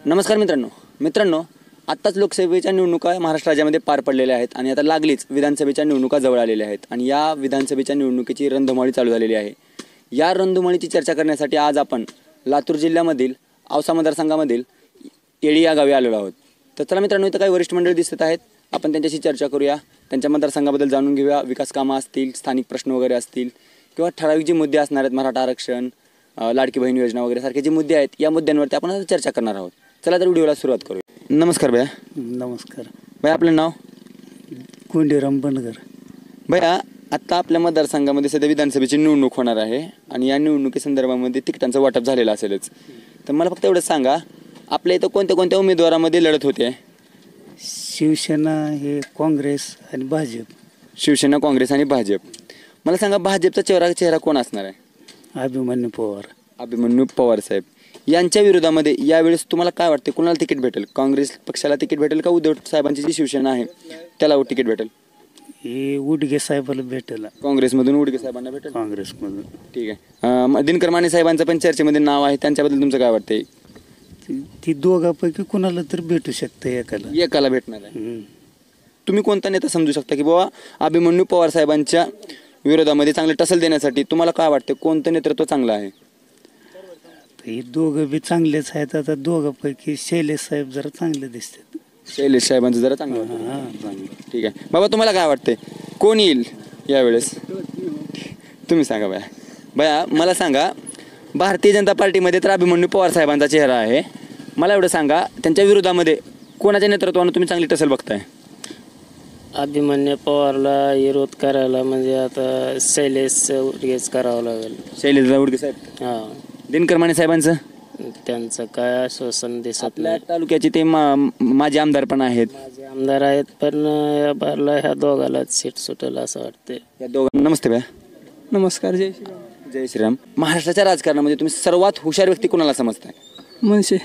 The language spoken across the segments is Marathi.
नमस्कार मित्रांनो आत्ताच लोकसभेच्या निवडणुका महाराष्ट्र राज्यामध्ये पार पडलेल्या आहेत आणि आता लागलीच विधानसभेच्या निवडणुका जवळ आलेल्या आहेत आणि या विधानसभेच्या निवडणुकीची रणधुमाळी चालू झालेली आहे। या रणधुमाळीची चर्चा करण्यासाठी आज आपण लातूर जिल्ह्यामधील औसा मतदारसंघामधील येळी या गावी आलेलो आहोत। तर चला मित्रांनो, इथं काही वरिष्ठ मंडळी दिसत आहेत, आपण त्यांच्याशी चर्चा करूया, त्यांच्या मतदारसंघाबद्दल जाणून घेऊया। विकास कामं असतील, स्थानिक प्रश्न वगैरे असतील किंवा ठराविक जे मुद्दे असणार आहेत, मराठा आरक्षण, लाडकी बहीण योजना वगैरे सारखे जे मुद्दे आहेत, या मुद्द्यांवरती आपण आज चर्चा करणार आहोत। चला तर व्हिडिओला सुरुवात करूया। नमस्कार भैया। नमस्कार भैया, आपलं नाव? कोंडीराम बनगर। भैया, आता आपल्या मतदारसंघामध्ये सध्या विधानसभेची निवडणूक होणार आहे आणि या निवडणुकीसंदर्भामध्ये तिकिटांचं वाटप झालेलं असेलच, तर मला फक्त एवढंच सांगा, आपल्या इथं कोणत्या कोणत्या उमेदवारामध्ये लढत होते? शिवसेना, हे काँग्रेस आणि भाजप। शिवसेना, काँग्रेस आणि भाजप। मला सांगा, भाजपचा चेहरा कोण असणार आहे? अभिमन्यू पवार। अभिमन्यू पवार साहेब यांच्या विरोधामध्ये यावेळेस तुम्हाला काय वाटते, कोणाला तिकीट भेटेल? काँग्रेस पक्षाला तिकीट भेटेल का उद्धव साहेबांची जी शिवसेना आहे त्याला तिकीट भेटेल? हे उडगे साहेबाला भेटेल। काँग्रेसमधून उडगे साहेबांना भेटेल? काँग्रेसमधून। ठीक आहे। दिनकर माने साहेबांचं पण चर्चेमध्ये नाव आहे, त्यांच्याबद्दल तुमचं काय वाटतंय? ती दोघांपैकी कुणाला तर भेटू शकते, एकाला भेटणार आहे। तुम्ही कोणता नेता समजू शकता की बाबा अभिमन्यू पवार साहेबांच्या विरोधामध्ये चांगले टसल देण्यासाठी तुम्हाला काय वाटते, कोणतं नेतृत्व चांगलं आहे? हे दोघं बी चांगलेच आहेत। आता दोघांपैकी शैलेश साहेब जरा चांगले दिसतात। शैलेश साहेबांचं जरा चांगलं वाटतं। ठीक आहे बाबा, तुम्हाला काय वाटतंय, कोण येईल यावेळेस? तुम्ही सांगा भैया। भैया, मला सांगा, भारतीय जनता पार्टीमध्ये तर अभिमन्यू पवार साहेबांचा चेहरा आहे, मला एवढं सांगा, त्यांच्या विरोधामध्ये कोणाच्या नेतृत्वानं तुम्ही चांगली टसल बघताय? अभिमन्यू पवारला विरोध करायला म्हणजे आता शैलेश उडगेच करावं लागेल। शैलेश उडगे साहेब। हा, दिनकर माने साहेबांचं त्यांचं काय आश्वासन दिसत आपल्या नाही। तालुक्याचे ते माजी आमदार पण आहेत, माझे आमदार आहेत, पण या बारला ह्या दोघालाच सीट सुटेल असं वाटते। या दोघांना। नमस्ते भैया। नमस्कार। जय श्रीराम। जय श्रीराम। महाराष्ट्राच्या राजकारणामध्ये तुम्ही सर्वात हुशार व्यक्ती कोणाला समजताय? मनसे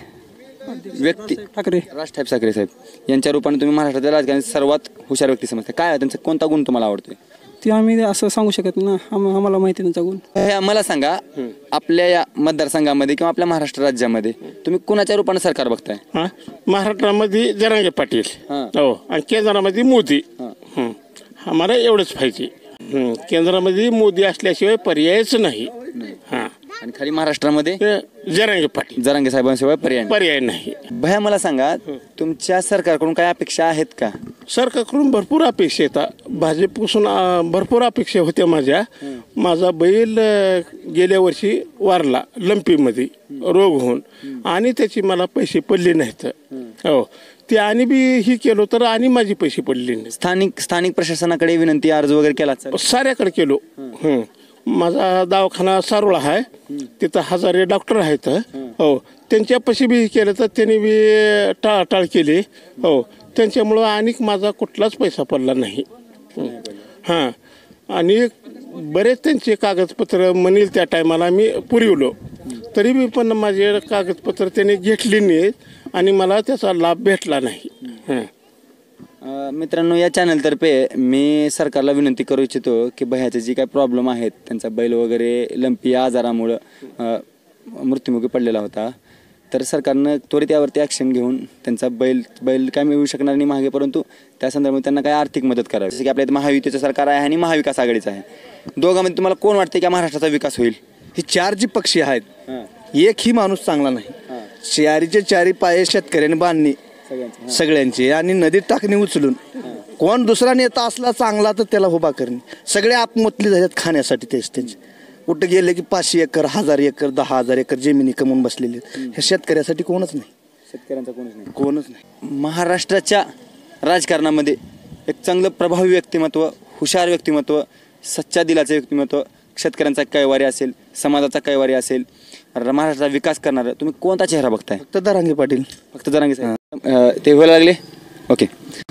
व्यक्ती ठाकरे। राजसाहेब ठाकरे साहेब यांच्या रूपाने तुम्ही महाराष्ट्राच्या राजकारणात सर्वात हुशार व्यक्ती समजताय। काय आहे त्यांचा, कोणता गुण तुम्हाला आवडतोय? ते आम्ही असं सांगू शकत ना, आम्हाला माहिती त्यांचा गुण। हे मला सांगा, आपल्या या मतदारसंघामध्ये किंवा आपल्या महाराष्ट्र राज्यामध्ये तुम्ही कुणाच्या रूपाने सरकार बघताय? महाराष्ट्रामध्ये जरांगे पाटील, हो, आणि केंद्रामध्ये मोदी। आम्हाला एवढंच पाहिजे, केंद्रामध्ये मोदी असल्याशिवाय पर्यायच नाही। आणि खाली महाराष्ट्रामध्ये जरांगे पाटील, जरांगे साहेबांशिवाय पर्याय नाही। भैया, मला सांगा, तुमच्या सरकारकडून काय अपेक्षा आहेत का? सरकारकडून भरपूर अपेक्षा येतात, भाजपपासून भरपूर अपेक्षा होत्या माझ्या। माझा बैल गेल्या वर्षी वारला लंपीमध्ये रोग होऊन, आणि त्याची मला पैसे पडले नाहीत, हो, ते आणि बी ही केलो तर आणि माझे पैसे पडले नाही। स्थानिक प्रशासनाकडे विनंती अर्ज वगैरे केला? साऱ्याकडे केलो। माझा दवाखाना सारोळा आहे, तिथं हजारे डॉक्टर आहेत, हो, त्यांच्यापाशी बी केलं तर त्यांनी बी टाळाटाळ केली, हो, त्यांच्यामुळं आणि माझा कुठलाच पैसा पडला नाही। हां, आणि बरेच त्यांचे कागदपत्र म्हणेल त्या टायमाला मी पुरवलो, तरी बी पण माझे कागदपत्र त्यांनी घेतली नाहीत आणि मला त्याचा लाभ भेटला नाही। मित्रांनो, या चॅनलतर्फे मी सरकारला विनंती करू इच्छितो की भैयाचे जी काही प्रॉब्लेम आहेत, त्यांचा बैल वगैरे लंपी आजारामुळं मृत्युमुखी पडलेला होता, तर सरकारनं त्वरित यावरती ॲक्शन घेऊन त्यांचा बैल काय मिळू शकणार नाही मागे, परंतु त्या संदर्भात त्यांना काय आर्थिक मदत करावी। जसं की आपल्या इथं महायुतीचं सरकार आहे आणि महाविकास आघाडीचं आहे, दोघांमध्ये तुम्हाला कोण वाटते की महाराष्ट्राचा विकास होईल? हे चार जी पक्षी आहेत, एकही माणूस चांगला नाही। चारीचे चारी पाये शेतकऱ्यांनी बांधणी सगळ्यांची, आणि नदीत टाकणे उचलून, कोण दुसरा नेता असला चांगला तर त्याला उभा करणे, सगळे आत्महत्या झाल्यात खाण्यासाठी। तेच त्यांचे कुठं गेले की 500 एकर, 1000 एकर, 10,000 एकर जमिनी कमवून बसलेले, हे शेतकऱ्यासाठी कोणच नाही, शेतकऱ्यांचा कोणच नाही। महाराष्ट्राच्या राजकारणामध्ये एक चांगलं प्रभावी व्यक्तिमत्व, हुशार व्यक्तिमत्व, सच्चा दिलाचं व्यक्तिमत्व, शेतकऱ्यांचा कैवारी असेल, समाजाचा कैवारी असेल, महाराष्ट्राचा विकास करणारं तुम्ही कोणता चेहरा बघताय? फक्त जरांगे पाटील। फक्त जरांगे साहेब ते व्हायला लागले? ओके।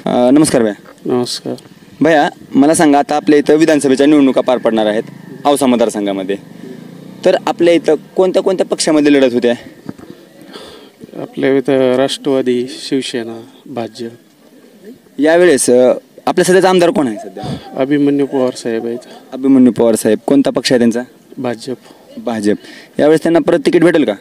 नमस्कार भैया। नमस्कार भैया, मला सांगा, आता आपल्या इथं विधानसभेच्या निवडणुका पार पडणार आहेत औसा मतदारसंघामध्ये, तर आपल्या इथं कोणत्या कोणत्या पक्षामध्ये लढत होत्या? आपल्या इथं राष्ट्रवादी, शिवसेना, भाजप। यावेळेस आपल्या सध्याचा आमदार कोण आहे? सध्या अभिमन्यू पवार साहेब आहेत। अभिमन्यू पवार साहेब, कोणता पक्ष आहे त्यांचा? भाजप। यावेळेस त्यांना परत तिकीट भेटेल का?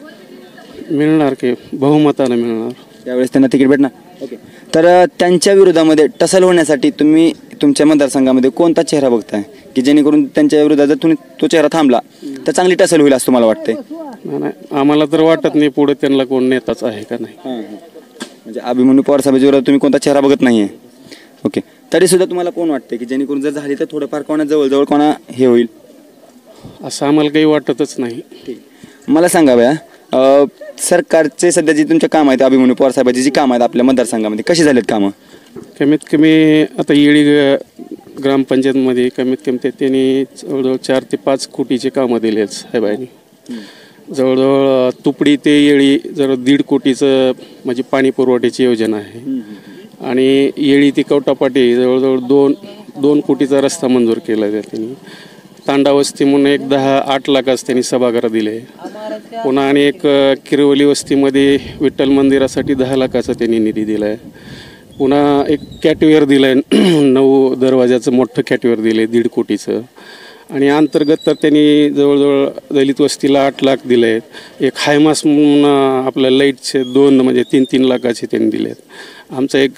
मिळणार की बहुमतानं मिळणार. त्यावेळेस त्यांना तिकीट भेटणार. ओके. तर त्यांच्या विरोधामध्ये टसल होण्यासाठी तुम्ही तुमच्या मतदारसंघामध्ये कोणता चेहरा बघताय की जेणेकरून त्यांच्या विरोधात जर तुम्ही तो चेहरा थांबला तर चांगली टसल होईल असं तुम्हाला वाटतंय? नाही, आम्हाला तर वाटत नाही पुढे त्यांना कोण नेताच आहे का नाही. म्हणजे अभिमन्यू पवार साहेबांच्या विरोधात तुम्ही कोणता चेहरा बघत नाहीये. ओके. तरी सुद्धा तुम्हाला कोण वाटते की जेणेकरून जर झाली तर थोडंफार कोणा जवळ कोणा हे होईल असं आम्हाला काही वाटतच नाही. मला सांगा बया, सरकारचे सध्या जी तुमच्या काम आहेत अभिमन्यू पवार साहेबांची जी कामं आहेत आपल्या मतदारसंघामध्ये कशी झालीत कामं? कमीत कमी आता येळी ग्रामपंचायतमध्ये कमीत कमी त्यांनी जवळजवळ 4 ते 5 कोटीचे कामं दिले आहेत साहेबांनी. जवळजवळ तुपडी ते येळी जवळ 1.5 कोटीचं म्हणजे पाणी पुरवठ्याची योजना आहे. आणि येळी ती कवटापाटी जवळजवळ 2 कोटीचा रस्ता मंजूर केला आहे त्यांनी. तांडा वस्ती म्हणून एक 8 लाखाच त्यांनी सभागृह दिले. पुन्हा आणि एक किरवली वस्तीमध्ये विठ्ठल मंदिरासाठी 10 लाखाचा त्यांनी निधी दिला आहे. पुन्हा एक कॅटवेअर दिलं आहे 9 दरवाजाचं मोठं कॅटवेअर दिलं आहे 1.5 कोटीचं. आणि अंतर्गत तर त्यांनी जवळजवळ दलित वस्तीला 8 लाख दिले आहेत. एक हायमास म्हणून आपल्या लाईटचे 2 म्हणजे 3-3 लाखाचे त्यांनी दिले आहेत. आमचा एक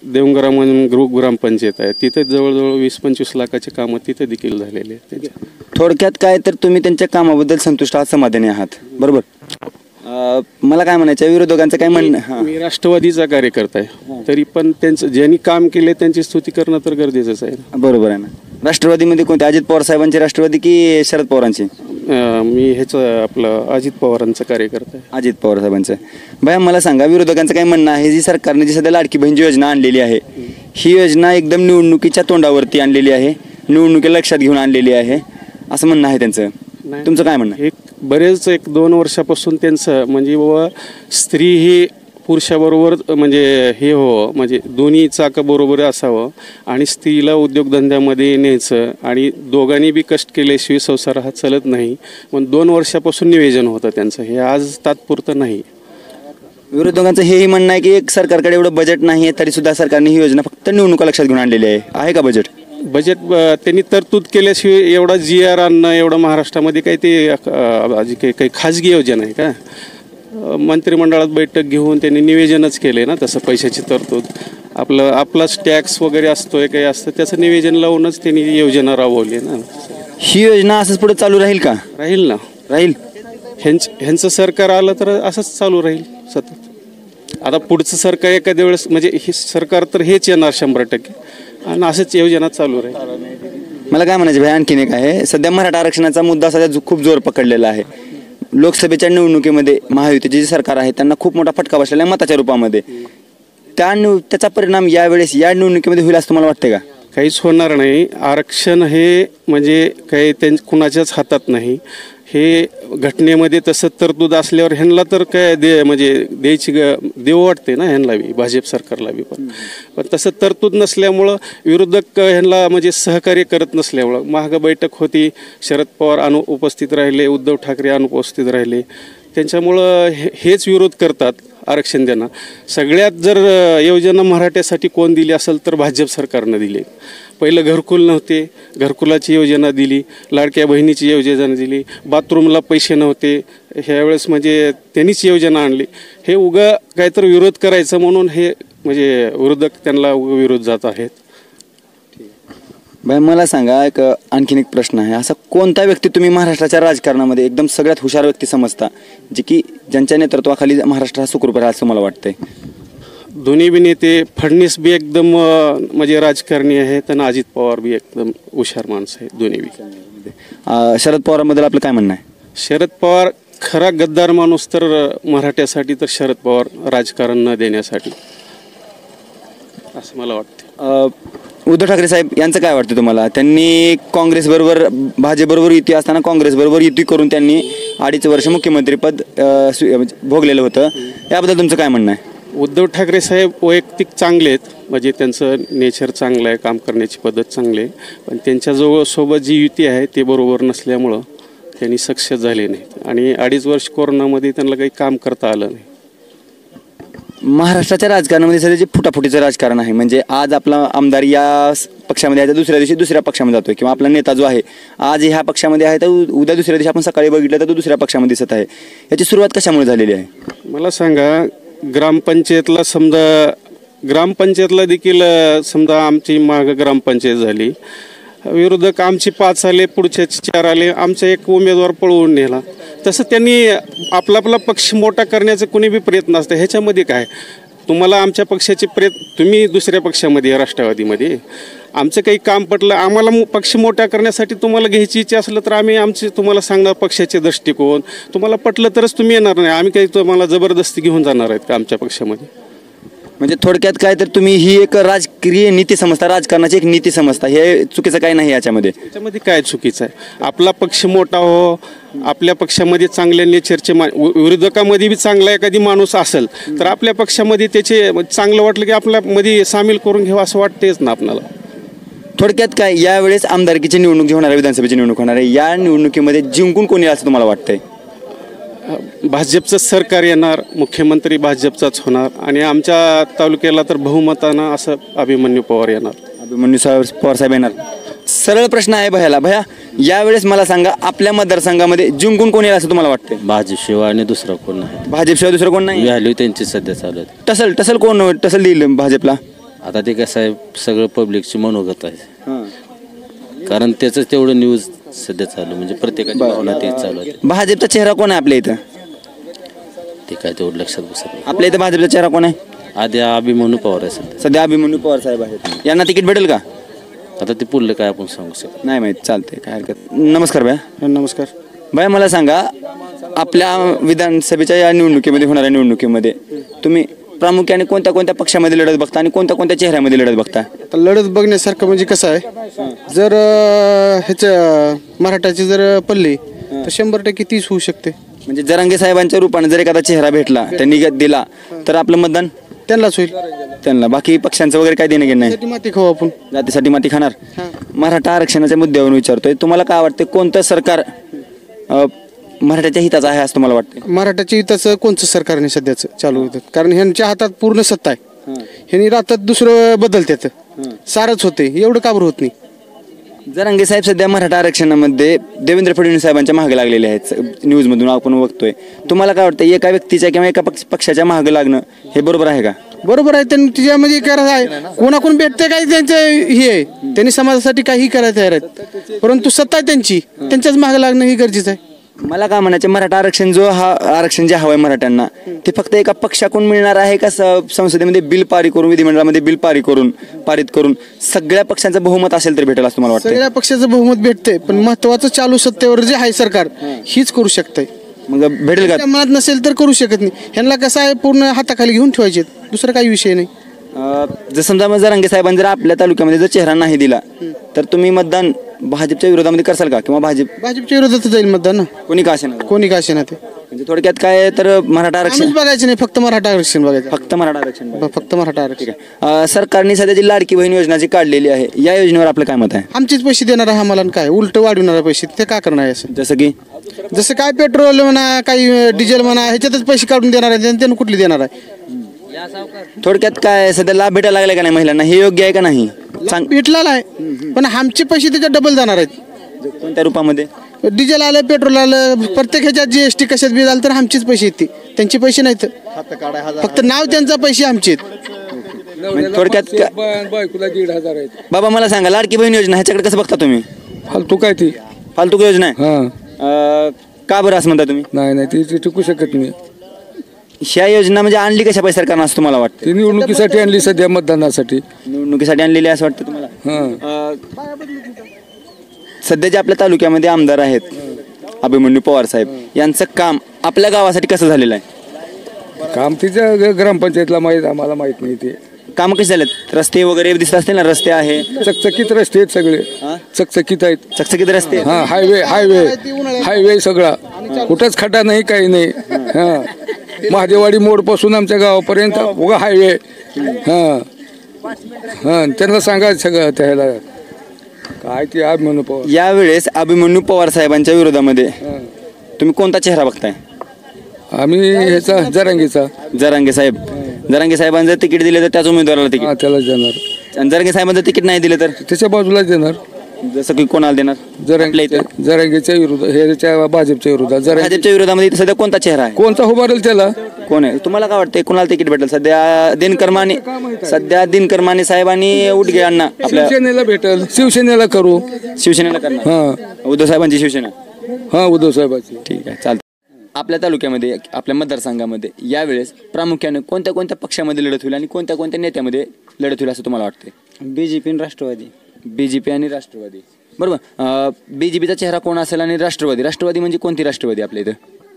देवंगरा म्हणून ग्रामपंचायत आहे तिथे जवळजवळ 20-25 लाखाचे कामं तिथे देखील झालेले आहेत. थोडक्यात काय तर तुम्ही त्यांच्या कामाबद्दल संतुष्ट आहात, समाधानी आहात, बरोबर? मला काय म्हणायचं विरोधकांचं काय म्हणणं? मी राष्ट्रवादीचा कार्यकर्ता आहे तरी पण त्यांचं ज्यांनी काम केले त्यांची स्तुती करणं तर गरजेचंच आहे. बरोबर आहे ना. राष्ट्रवादीमध्ये कोणते, अजित पवार साहेबांचे राष्ट्रवादी की शरद पवारांचे? मी ह्याचं आपलं अजित पवारांचं कार्यकर्ता आहे. अजित पवार साहेबांचं. भैया मला सांगा विरोधकांचं काय म्हणणं आहे जी सरकारने जी सध्या लाडकी बहीण योजना आणलेली आहे ही योजना एकदम निवडणुकीच्या तोंडावरती आणलेली आहे, निवडणुकीला लक्षात घेऊन आणलेली आहे असं म्हणणं आहे त्यांचं. तुमचं काय म्हणणं? एक बरेच 1-2 वर्षापासून त्यांचं म्हणजे बाबा स्त्री ही पुरुषाबरोबर म्हणजे हे हो म्हणजे दोन्ही चाकं बरोबर असावं आणि स्त्रीला उद्योगधंद्यामध्ये न्यायचं आणि दोघांनी बी कष्ट केल्याशिवाय संसार हा चालत नाही. पण 2 वर्षापासून नियोजन होतं त्यांचं, हे आज तात्पुरतं नाही. विरोधकांचं हेही म्हणणं आहे की एक सरकारकडे एवढं बजेट नाही आहे तरी सुद्धा सरकारने ही योजना फक्त निवडणुका लक्षात घेऊन आणलेली आहे. आहे का बजेट? बजेट त्यांनी तरतूद केल्याशिवाय एवढा GR आणणं एवढं महाराष्ट्रामध्ये काही ते काही खाजगी योजना आहे का? मंत्रिमंडळात बैठक घेऊन त्यांनी निवेदनच केले ना तसं पैशाची तरतूद. आपलाच टॅक्स वगैरे असतोय काही असतं त्याचं निवेदन लावूनच त्यांनी योजना राबवली ना. ही योजना असंच पुढे चालू राहील का? राहील ना, राहील. ह्यांचं सरकार आलं तर असंच चालू राहील सतत. आता पुढचं सरकार एखाद्या वेळेस म्हणजे हे सरकार तर हेच येणार 100% आणि असंच योजना चालू राहील. मला काय म्हणायचं भाई आणखीन एक आहे, सध्या मराठा आरक्षणाचा मुद्दा सध्या खूप जोर पकडलेला आहे. लोकसभेच्या निवडणुकीमध्ये महायुतीचे जे सरकार आहे त्यांना खूप मोठा फटका बसलेला आहे मताच्या रूपामध्ये. त्याचा परिणाम यावेळेस या निवडणुकीमध्ये होईल असं तुम्हाला वाटतं का? काहीच होणार नाही. आरक्षण हे म्हणजे काही कुणाच्याच हातात नाही. हे घटनेमध्ये तसं तरतूद असल्यावर ह्यांना तर काय म्हणजे द्यायची देव वाटते ना ह्यांना बी, भाजप सरकारला बी. पण तसं तरतूद नसल्यामुळं विरोधक ह्यांना म्हणजे सहकार्य करत नसल्यामुळं महाग बैठक होती, शरद पवार अनुपस्थित राहिले, उद्धव ठाकरे अनुपस्थित राहिले, त्यांच्यामुळं हेच विरोध करतात आरक्षण देणं. सगळ्यात जर योजना मराठ्यासाठी कोण दिली असेल तर भाजप सरकारनं दिली. पहिलं घरकुल नव्हते, घरकुलाची योजना दिली, लाडक्या बहिणीची योजना दिली, बाथरूमला पैसे नव्हते, ह्यावेळेस म्हणजे त्यांनीच योजना आणली. हे उगा काहीतरी विरोध करायचं म्हणून हे म्हणजे विरोधक त्यांना विरोध जात आहेत. भाई मला सांगा एक आणखीन एक प्रश्न आहे, असा कोणता व्यक्ती तुम्ही महाराष्ट्राच्या राजकारणामध्ये एकदम सगळ्यात हुशार व्यक्ती समजता जी की ज्यांच्या नेतृत्वाखाली महाराष्ट्र हा सुखरूप राहील असं मला वाटतंय? दोन्ही बी नेते, फडणवीस बी एकदम म्हणजे राजकारणी आहेत आणि अजित पवार बी एकदम हुशार माणसं आहेत दोन्ही बी. शरद पवारांबद्दल आपलं काय म्हणणं आहे? शरद पवार खरा गद्दार माणूस तर मराठ्यासाठी तर शरद पवार राजकारण न देण्यासाठी असं मला वाटतं. उद्धव ठाकरे साहेब यांचं काय वाटतं तुम्हाला? त्यांनी काँग्रेसबरोबर भाजपबरोबर युती असताना काँग्रेसबरोबर युती करून त्यांनी 2.5 वर्ष मुख्यमंत्रीपद भोगलेलं होतं, याबद्दल तुमचं काय म्हणणं आहे? उद्धव ठाकरे साहेब वैयक्तिक चांगले आहेत, म्हणजे त्यांचं नेचर चांगलं आहे, काम करण्याची पद्धत चांगली आहे. पण त्यांच्याजवळ सोबत जी युती आहे ते बरोबर नसल्यामुळं त्यांनी सक्सेस झाले नाहीत आणि 2.5 वर्ष कोरोनामध्ये त्यांना काही काम करता आलं नाही. महाराष्ट्राच्या राजकारणामध्ये सध्या जे फुटाफुटीचं राजकारण आहे, म्हणजे आज आपला आमदार या पक्षामध्ये आहे तर दुसऱ्या दिवशी दुसऱ्या पक्षामध्ये जातोय, किंवा आपला नेता जो आहे आज ह्या पक्षामध्ये आहे तर उद्या दुसऱ्या दिवशी आपण सकाळी बघितलं तर तो दुसऱ्या पक्षामध्ये दिसत आहे. याची सुरुवात कशामुळे झालेली आहे? मला सांगा, ग्रामपंचायतला समजा ग्रामपंचायतला देखील समजा आमची माग ग्रामपंचायत झाली, विरोधक आमची 5 आले, पुढचे 4 आले, आमचा एक उमेदवार पळवून नेला. तसं त्यांनी आपला पक्ष मोठा करण्याचा कुणी बी प्रयत्न असतं. ह्याच्यामध्ये काय, तुम्हाला आमच्या पक्षाचे तुम्ही दुसऱ्या पक्षामध्ये राष्ट्रवादीमध्ये, आमचं काही काम पटलं, आम्हाला पक्ष मोठा करण्यासाठी तुम्हाला घ्यायची इच्छा असलं तर आम्ही आमचे तुम्हाला सांगणार पक्षाचे दृष्टिकोन, तुम्हाला पटलं तरच तुम्ही येणार नाही. आम्ही काही तुम्हाला जबरदस्ती घेऊन जाणार आहेत का आमच्या पक्षामध्ये? म्हणजे थोडक्यात काय तर तुम्ही ही एक राजकीय नीती समजता, राजकारणाची एक नीती समजता, हे चुकीचं काही नाही याच्यामध्ये. त्याच्यामध्ये काय चुकीचं आहे? आपला पक्ष मोठा हो, आपल्या पक्षामध्ये चांगल्या नेचरचे विरोधकामध्ये बी चांगला एखादी माणूस असेल तर आपल्या पक्षामध्ये त्याचे चांगलं वाटलं की आपल्यामध्ये सामील करून घ्यावं असं वाटतेच ना आपल्याला. थोडक्यात काय, यावेळेस आमदारकीची निवडणूक जी होणार आहे, विधानसभेची निवडणूक होणार आहे, या निवडणुकीमध्ये जिंकून कोणी असं तुम्हाला वाटतंय? भाजपचं सरकार येणार, मुख्यमंत्री भाजपचाच होणार आणि आमच्या तालुक्याला तर बहुमतानं असं अभिमन्यू पवार येणार. अभिमन्यू पवार साहेब येणार. सरळ प्रश्न आहे भैयाला. भैया, यावेळेस मला सांगा, आपल्या मतदारसंघामध्ये जिंकून कोणी असं तुम्हाला वाटतंय? भाजपशिवाय आणि दुसरं कोण नाही. भाजपशिवाय दुसरं कोण नाही? व्हॅल्यू त्यांची सध्या चालू आहे. टसल कोण टसल देईल भाजपला? आता ते कसं आहे, सगळं पब्लिकची मनोगत आहे, कारण त्याचं तेवढं न्यूज सध्या चालू, म्हणजे प्रत्येकाची भावना तेच चालू आहे. भाजपचा चेहरा कोण आहे आपल्या इथं? ते काय तेवढं लक्षात बसत नाही. आपल्या इथं भाजपचा चेहरा कोण आहे? आधी अभिमन्यू पवार आहे सध्या अभिमन्यू पवार साहेब आहेत. यांना तिकीट भेटेल का? आता ते पुढलं काय आपण सांगू शकतो नाही माहित. चालतंय, काय हरकत. नमस्कार भैया. नमस्कार. भैया, मला सांगा, आपल्या विधानसभेच्या या निवडणुकीमध्ये होणाऱ्या निवडणुकीमध्ये तुम्ही प्रामुख्याने कोणत्या पक्षामध्ये लढत बघता आणि कोणत्या चेहऱ्यामध्ये लढत बघता? तर लढत बघण्यासारखं म्हणजे कसं आहे, जर मराठाची जर पडली तर 100% तीच होऊ शकते. म्हणजे जरांगे साहेबांच्या रूपाने जर एखादा चेहरा भेटला, त्यांनी दिला तर आपलं मतदान त्यांनाच होईल. त्यांना, बाकी पक्षांचं वगैरे काय देणं घेणं नाही. माती खाऊ आपण, जातीसाठी माती खाणार. मराठा आरक्षणाच्या मुद्द्यावरून विचारतोय, तुम्हाला काय वाटतं, कोणतं सरकार मराठ्याच्या हिताचं आहे असं तुम्हाला वाटतं? मराठाच्या हिताचं कोणतं सरकारने सध्याचं चालू होतं, कारण ह्यांच्या हातात पूर्ण सत्ता आहे. ह्यांनी राहतात दुसरं बदलतात, सारच होते, एवढं का बरं होत नाही? जरांगे साहेब सध्या मराठा आरक्षणामध्ये देवेंद्र फडणवीस साहेबांच्या मागे लागलेले आहेत, न्यूजमधून आपण बघतोय. तुम्हाला काय वाटतं, एका व्यक्तीच्या किंवा एका पक्षाच्या मागे लागणं हे बरोबर आहे का? बरोबर आहे. त्यांनी तिच्यामध्ये करायचं आहे, कोणाकोण भेटते काय त्यांचं हे आहे, त्यांनी समाजासाठी काही करायला तयार आहेत, परंतु सत्ता आहे त्यांची, त्यांच्याच मागे लागणं हे गरजेचं आहे. मला काय म्हणायचं, मराठा आरक्षण आरक्षण जे हवं आहे मराठ्यांना, ते फक्त एका पक्षाकडून मिळणार आहे का संसदेमध्ये बिल पारित करून, विधिमंडळामध्ये बिल पारित करून सगळ्या पक्षांचं बहुमत असेल तर भेटेल असं तुम्हाला वाटतं? सगळ्या पक्षाचं बहुमत भेटते, पण महत्वाचं चालू सत्तेवर जे आहे सरकार हीच करू शकते. मग भेटेल का? मनात नसेल तर करू शकत नाही. ह्यांना कसं आहे, पूर्ण हाताखाली घेऊन ठेवायचे, दुसरा काही विषय नाही. जर समजा जरांगे साहेबांनी जर आपल्या तालुक्यामध्ये जर चेहरा नाही दिला तर तुम्ही मतदान भाजपच्या विरोधामध्ये करसाल का, किंवा भाजपच्या विरोधात जाईल मतदान ना, कोणी का असेल? कोणी का असे ना. ते म्हणजे थोडक्यात काय आहे, तर मराठा आरक्षण बघायचं नाही, फक्त मराठा आरक्षण बघायचं, फक्त मराठा आरक्षण, फक्त मराठा आरक्षण. सरकारने सध्या जी लाडकी बहीण योजना जी काढलेली आहे, या योजनेवर आपलं काय मत आहे? आमचेच पैसे देणार आहे आम्हाला, काय उलट वाढवणार पैसे, ते का करणार आहे असं? जसं काय पेट्रोल म्हणा, काही डिझेल म्हणा, ह्याच्यातच पैसे काढून देणार आहे, त्यांना कुठले देणार आहे? थोडक्यात काय, सध्या लाभ भेटायला लागला का नाही महिलांना, हे योग्य आहे का नाही? भेटला आहे, पण आमचे पैसे त्याच्यात डबल जाणार आहेत. कोणत्या रूपामध्ये? डिझेल आलं, पेट्रोल आलं, प्रत्येक ह्याच्यात GST कशात बी झालं तर आमचेच पैसे येते, त्यांचे पैसे नाहीत, फक्त नाव त्यांचा, पैसे आमचे. थोडक्यात बायकोला 1,500 आहेत. बाबा, मला सांगा, लाडकी बहीण योजना ह्याच्याकडे कसं बघता तुम्ही? फालतू काय ती? फालतू योजना आहे का बरं असं म्हणता तुम्ही? नाही ती टिकू शकत नाही. ह्या योजना म्हणजे आणली कशा पैसे सरकारनं असं तुम्हाला वाटतं? ती निवडणुकीसाठी आणली, सध्या मतदानासाठी. निवडणुकीसाठी आणलेली असं वाटतं तुम्हाला? सध्या जे आपल्या तालुक्यामध्ये आमदार आहेत अभिमन्यू पवार साहेब, यांचं काम आपल्या गावासाठी कसं झालेलं आहे? काम तिच्या ग्रामपंचायतला माहीत, आम्हाला माहित नाही. ते काम कसे झालेत? रस्ते वगैरे दिसत असतील ना? रस्ते आहे, चकचकीत रस्ते आहेत, सगळे चकचकीत आहेत, चकचकीत रस्ते. हा, हायवे सगळा, कुठंच खड्डा नाही, काही नाही. हा, महादेवाडी मोड पासून आमच्या गावापर्यंत उगा हायवे. त्यांना सांगायचं सगळं त्याला काय ते अभिमन्यू पवार. यावेळेस अभिमन्यू पवार साहेबांच्या विरोधामध्ये तुम्ही कोणता चेहरा बघताय? आम्ही ह्याचा जरांगे साहेब. जरांगे साहेबांना जर तिकीट दिले तर त्याच उमेदवाराला तिकीट त्याला देणार. आणि जरांगे साहेबांचं तिकीट नाही दिलं तर त्याच्या बाजूलाच देणार. जसं की कोणाला देणार? जरांगेच्या विरोधात, ह्याच्या भाजपच्या विरोधात. भाजपच्या विरोधामध्ये इथं सध्या कोणता चेहरा आहे? कोणता उभारेल त्याला? कोण आहे तुम्हाला काय वाटतंय कोणाला तिकीट भेटेल? सध्या दिनकर माने साहेब आणि उडगे अण्णा आपल्या शिवसेनेला भेटेल, शिवसेनेला करू, शिवसेनेला करणार. हा उद्धव साहेबांची शिवसेना. हा उद्धव साहेबाची. ठीक आहे, चालतं. आपल्या तालुक्यामध्ये, आपल्या मतदारसंघामध्ये यावेळेस प्रामुख्याने कोणत्या कोणत्या पक्षामध्ये लढत होईल आणि कोणत्या कोणत्या नेत्यामध्ये लढत होईल असं तुम्हाला वाटतंय? बीजेपी आणि राष्ट्रवादी. बीजेपी आणि राष्ट्रवादी, बरोबर. बीजेपीचा चेहरा कोण असेल आणि राष्ट्रवादी म्हणजे कोणती राष्ट्रवादी आपल्या इथं?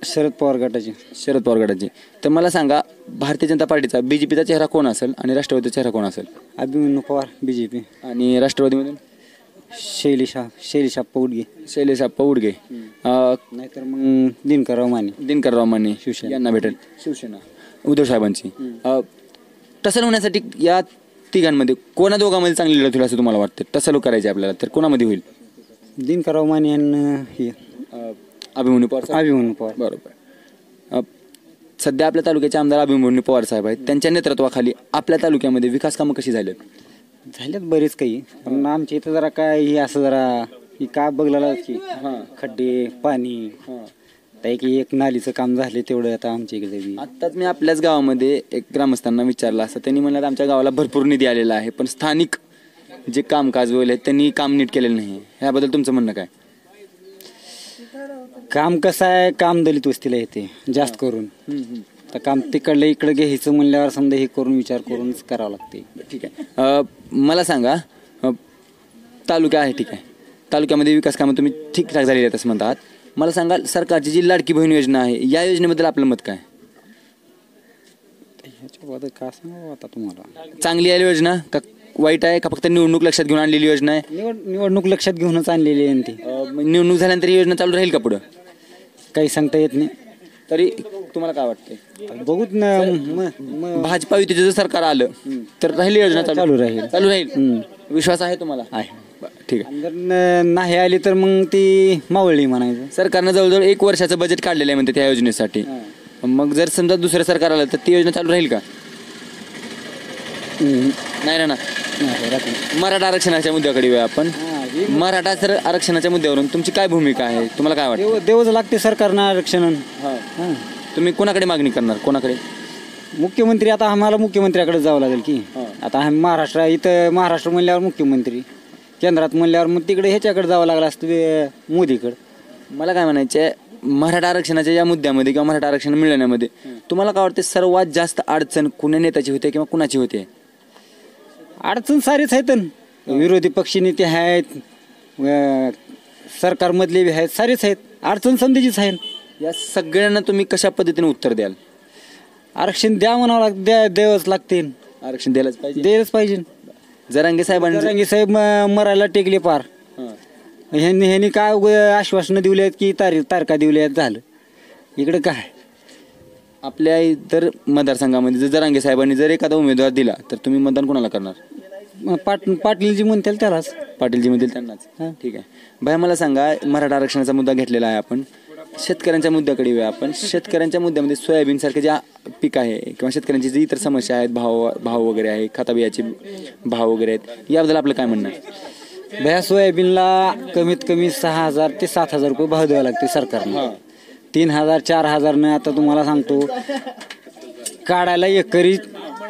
शरद पवार गटाची. तर मला सांगा, भारतीय जनता पार्टीचा बीजेपीचा चेहरा कोण असेल आणि राष्ट्रवादीचा चेहरा कोण असेल? अभिमन्यू पवार बीजेपी. आणि राष्ट्रवादीमधून शैलेश आप्पा उडगे. नाहीतर मग दिनकरराव माने शिवसेना यांना भेटेल. शिवसेना उद्धव साहेबांची. टसल होण्यासाठी या तिघांमध्ये कोणा दोघांमध्ये चांगली लढत होईल असं तुम्हाला वाटतं? टसल करायची आपल्याला तर कोणामध्ये होईल? दिनकरराव माने आणि अभिमन्यू पवार. बरोबर. सध्या आपल्या तालुक्याचे आमदार अभिमन्यू पवार साहेब आहेत. त्यांच्या नेतृत्वाखाली आपल्या तालुक्यामध्ये विकास कामं कशी झालेत? बरेच काही, पण आमच्या इथं जरा काय हे असं जरा ही का बघला की खड्डे पाणी, एक नालीचं काम झाले तेवढं आता आमच्या इकडे. आत्ताच मी आपल्याच गावामध्ये एक ग्रामस्थांना विचारलं असतं, त्यांनी म्हणलं आमच्या गावाला भरपूर निधी आलेला आहे, पण स्थानिक जे कामकाज वगैरे त्यांनी काम नीट केलेलं नाही. ह्याबद्दल तुमचं म्हणणं काय? काम कसं आहे, काम दलित वस्तीला येते जास्त करून. तर काम तिकडलं इकडे घ्यायचं म्हणल्यावर समजा हे करून विचार करूनच करावं लागते. ठीक आहे. मला सांगा, तालुका आहे, ठीक आहे, तालुक्यामध्ये विकास कामं तुम्ही ठीकठाक झालेली आहेत असं म्हणतात. मला सांगा, सरकारची जी लाडकी बहीण योजना आहे या योजनेबद्दल आपलं मत काय? ह्याच्याबद्दल का सांगावं आता तुम्हाला? चांगली आहे योजना का वाईट आहे, का फक्त निवडणूक लक्षात घेऊन आणलेली योजना आहे? निवडणूक लक्षात घेऊनच आणलेली आहे ती. निवडणूक झाल्यानंतर ही योजना चालू राहील का पुढं? काही सांगता येत नाही. तरी तुम्हाला काय वाटतंय? बघूत ना, भाजपा युतीचं जर सरकार आलं तर राहील योजना चालू राहील. विश्वास आहे तुम्हाला? आहे. ठीक आहे. जर नाही आली तर मग ती मावळली म्हणायचं. सरकारनं जवळजवळ 1 वर्षाचं बजेट काढलेलं आहे म्हणते त्या योजनेसाठी. मग जर समजा दुसरं सरकार आलं तर ती योजना चालू राहील का? नाही ना. मराठा आरक्षणाच्या मुद्द्याकडे येऊया आपण. मराठा आरक्षणाच्या मुद्द्यावरून तुमची काय भूमिका आहे? तुम्हाला काय वाटतं? देवच लागते सरकारनं आरक्षण. तुम्ही कोणाकडे मागणी करणार? कोणाकडे? मुख्यमंत्री. आता आम्हाला मुख्यमंत्र्याकडे जावं लागेल की. आता आम्ही इथं महाराष्ट्र म्हणल्यावर मुख्यमंत्री, केंद्रात म्हणल्यावर मग तिकडे ह्याच्याकडे जावं लागलं असतं, मोदीकडे. मला काय म्हणायचं, मराठा आरक्षणाच्या या मुद्द्यामध्ये किंवा मराठा आरक्षण मिळण्यामध्ये तुम्हाला काय वाटतं सर्वात जास्त अडचण कुण्या नेत्याची होते किंवा कुणाची होते? अडचण सारीच आहेत. विरोधी पक्ष नेते आहेत, सरकारमधले आहेत, सारेच आहेत. अडचण संधीचीच आहे. या सगळ्यांना तुम्ही कशा पद्धतीने उत्तर द्याल? आरक्षण द्या म्हणावं लागतं, द्यावंच लागते. आरक्षण द्यायलाच पाहिजे. जरांगे साहेब मरायला टेकले पार. ह्यांनी काय आश्वासनं दिली आहेत की तारखा दिल्या आहेत, झालं. इकडे काय आपल्या इतर मतदारसंघामध्ये जर जरांगे साहेबांनी जर एखादा उमेदवार दिला तर तुम्ही मतदान कोणाला करणार? पाटीलजी म्हणतील त्यालाच. पाटीलजी म्हणतील त्यांनाच. ठीक आहे. भाई मला सांगा, मराठा आरक्षणाचा मुद्दा घेतलेला आहे आपण, शेतकऱ्यांच्या मुद्द्याकडे येऊया आपण. शेतकऱ्यांच्या मुद्द्यामध्ये सोयाबीन सारखे जे पीक आहे किंवा शेतकऱ्यांची जी इतर समस्या आहेत, भाव वगैरे आहे, खताबियाचे भाव वगैरे आहेत, याबद्दल आपलं काय म्हणणं आहे? भया सोयाबीनला कमीत कमी 6,000 ते 7,000 रुपये भाव द्यावा लागते सरकारने. 3,000 4,000 न आता तुम्हाला सांगतो काढायला एकरी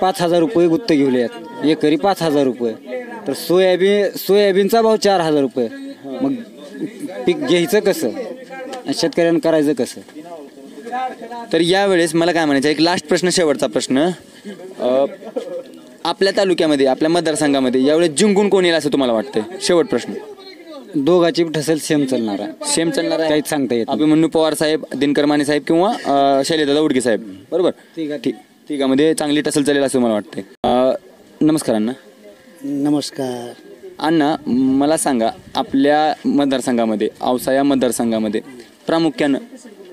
5,000 रुपये गुत्त घेऊले आहेत. एकरी 5,000 रुपये. तर सोयाबीनचा भाव 4,000 रुपये. मग पीक घ्यायचं कसं, शेतकऱ्यांना करायचं कसं? तर यावेळेस मला काय म्हणायचं, एक लास्ट प्रश्न, शेवटचा प्रश्न. आपल्या तालुक्यामध्ये, आपल्या मतदारसंघामध्ये यावेळेस जिंकून कोण येईल असं तुम्हाला वाटतंय? शेवट प्रश्न. दोघाची ठसेल सेम चालणार आहे. काहीच सांगता येत. अभिमन्यू पवार साहेब, दिनकर माने साहेब किंवा शैलेशदादा उडगे साहेब, बरोबर? तिघामध्ये चांगली टसल चालेल असं मला वाटतंय. नमस्कार अण्णा. नमस्कार अण्णा, मला सांगा, आपल्या मतदारसंघामध्ये, औसा या मतदारसंघामध्ये प्रामुख्यानं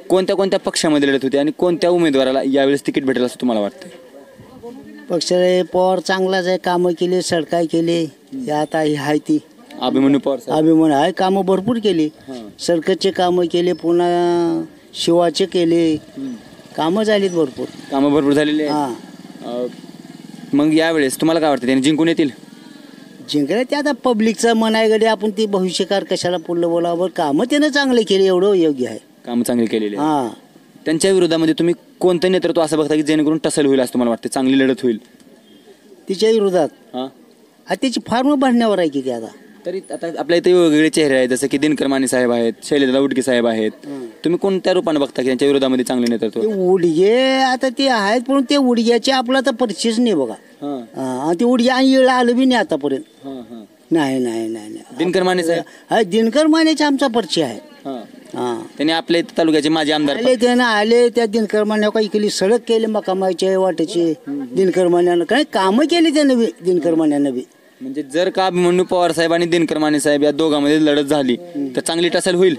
कोणत्या कोणत्या पक्षामध्ये लढत होते आणि कोणत्या उमेदवाराला यावेळेस तिकीट भेटेल असं तुम्हाला वाटतं? पक्षाला पवार चांगलाच आहे, कामं केली, सडकाय केली. आता ही आहे ती अभिमन्यू पवार अभिमन्यू आहे, कामं भरपूर केली. सडकचे कामं केले, पुन्हा शिवाचे केले, कामं झालीत भरपूर. कामं भरपूर झालेली आहे. मग यावेळेस तुम्हाला काय वाटतं, त्यांनी जिंकून येतील? जिंकलं ते आता पब्लिकचं मनायकडे आपण ती भविष्यकार कशाला पुढलं बोलावं. कामं त्यानं चांगले केले एवढं योग्य आहे. काम चांगली केलेली आहे. हां त्यांच्या विरोधामध्ये तुम्ही कोणतं नेतृत्व असं बघता की जेणेकरून टसल होईल असं तुम्हाला वाटतं, चांगली लढत होईल? तिच्या विरोधात हां त्याची फार्म भरण्यावर आहे की ते आता. तरी आता आपल्या इथे वेगवेगळे चेहरे आहेत, जसं की दिनकर माने साहेब आहेत, शैलेंद्र उडके साहेब आहेत. तुम्ही कोणत्या रूपाने बघता की त्यांच्या विरोधामध्ये चांगले नेतृत्व? ते उडगे आता ते आहेत पण ते उडग्याचे आपला तर परिचयच नाही बघा. हां ते उडगे आणि येळा आलं बी नाही आतापर्यंत. नाही नाही नाही नाही. दिनकर माने साहेब? हा दिनकर मानेचा आमचा परिचय आहे. हां त्यांनी आपल्या इथे तालुक्याचे माजी आमदार आले त्यानं आले त्या दिनकर मान्या काही केली सडक केली मकामाचे वाटेचे दिनकर मान्यानं काही कामं केली त्यानं बी दिनकर मान्यानं बी. म्हणजे जर का अभिमन्यू पवार साहेब आणि दिनकर माने साहेब या दोघांमध्ये लढत झाली तर चांगली टसल होईल?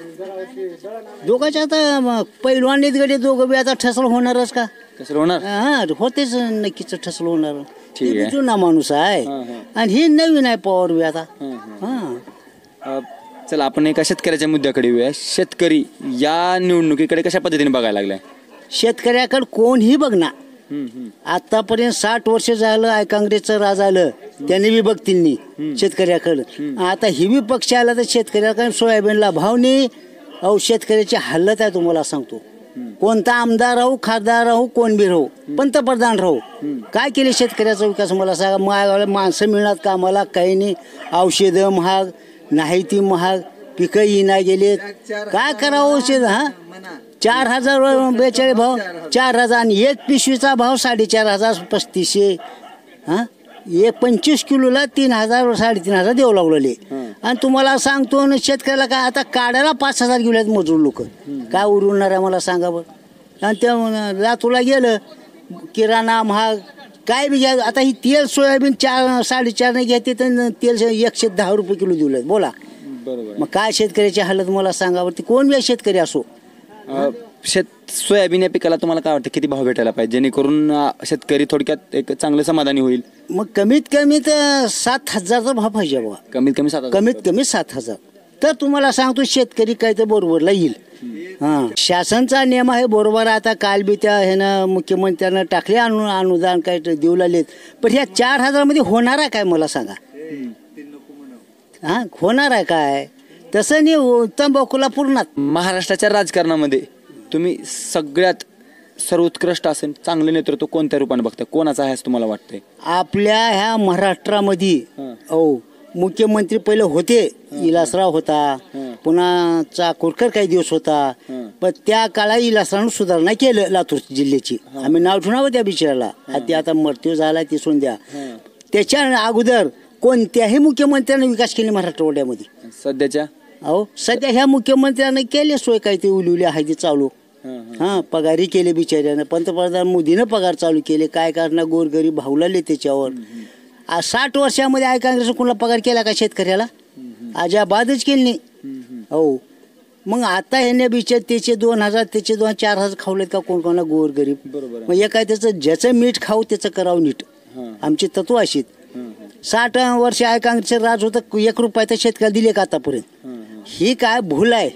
दोघांच्या आता पैलवानीत गडे दोघं बी आता ठसल होणारच का? कसं होणार? हा होतेच नक्कीच ठसल होणार. ठीक आहे. जुना माणूस आहे आणि हे नवीन आहे पवार बी आता. चला आपण एका शेतकऱ्याच्या मुद्द्याकडे येऊया. शेतकरी या निवडणुकीकडे कशा पद्धतीने बघायला लागलाय? शेतकऱ्याकडे कोणही बघणार. आतापर्यंत 60 वर्ष झालं आहे काँग्रेसचं राज आलं त्याने बी बघतील नाही शेतकऱ्याकडं. आता ही बी पक्ष आला तर शेतकऱ्याकडे सोयाबीनला भाव नाही. अहो शेतकऱ्याची हालत आहे तुम्हाला सांगतो. कोणता आमदार राहू खासदार राहू कोण बी राहू पंतप्रधान राहू काय केले शेतकऱ्याचा विकास मला सांगा. माणसं मिळणार कामाला काही नाही. औषधं महाग नाही ती महाग पिकं येईना गेलेत काय करावं औषध. 4,042 भाव 4,000 आणि एक पिशवीचा भाव 4,500 3500. एक 25 किलोला 3,000 3,500 देऊ लागले. आणि तुम्हाला सांगतो ना शेतकऱ्याला काय आता काढायला 5,000 गेल्यात मजूर लोक काय उरणार आहे मला सांगा बरं. आणि त्या लातूरला गेलं किराणा महाग काय बी घ्या. आता ही तेल सोयाबीन 4-4.5 नाही घेते तर तेल 110 रुपये किलो दिलं बोला. मग काय शेतकऱ्याची हालत मला सांगा बरं. ती कोण बी शेतकरी असो. सोयाबीन या पिकाला तुम्हाला काय वाटतं किती भाव भेटायला पाहिजे जेणेकरून शेतकरी थोडक्यात एक चांगलं समाधानी होईल? मग कमीत कमी तर 7,000चा भाव पाहिजे बघा. कमीत कमी 7,000? कमीत कमी 7,000 तर तुम्हाला सांगतो शेतकरी काय तर बरोबरला येईल. शासनचा नियम आहे बरोबर. आता काल बी त्या ह्यानं मुख्यमंत्र्यानं टाकले अनुदान काय देऊ लागलेत पण ह्या 4,000 मध्ये होणार आहे काय मला सांगा. होणार आहे काय? तसं नाही तंबाखूला पूर्णात. महाराष्ट्राच्या राजकारणामध्ये तुम्ही सगळ्यात सर्वोत्कृष्ट असेल चांगलं नेतृत्व कोणत्या रूपाने बघताय? कोणाचा आहे असं तुम्हाला वाटतंय? आपल्या ह्या महाराष्ट्रामध्ये मुख्यमंत्री पहिले होते इलासराव होता पुन्हा चाकूरकर काही दिवस होता पण त्या काळात इलासरावनं सुधारणा केलं लातूर जिल्ह्याची. आम्ही नाव ठेवणार त्या बिचाराला. ते आता मृत्यू झाला ती सोंद्या. त्याच्या अगोदर कोणत्याही मुख्यमंत्र्याने विकास केले मराठवाड्यामध्ये? सध्याच्या सध्या ह्या मुख्यमंत्र्याने केले सोय काय ते उलवली आहे ते चालू. पगारी केले बिचाऱ्यानं. पंतप्रधान मोदीनं पगार चालू केले. काय करणार गोरगरीब भावलाले त्याच्यावर. 60 वर्षामध्ये आहे काँग्रेसनं कोणाला पगार केला का शेतकऱ्याला? अजाबादच केली नाही. मग आता ह्याने बिचार त्याचे 2,000 त्याचे 4,000 खावलेत का कोण कोणा गोरगरीब? मग हे काय त्याचं ज्याचं मीठ खाऊ त्याचं करावं नीट. आमची तत्व अशीत. 60 वर्ष आहे काँग्रेसचं राज होतं 1 रुपया तर शेतकऱ्याला दिले का आतापर्यंत? ही काय भूल आहे.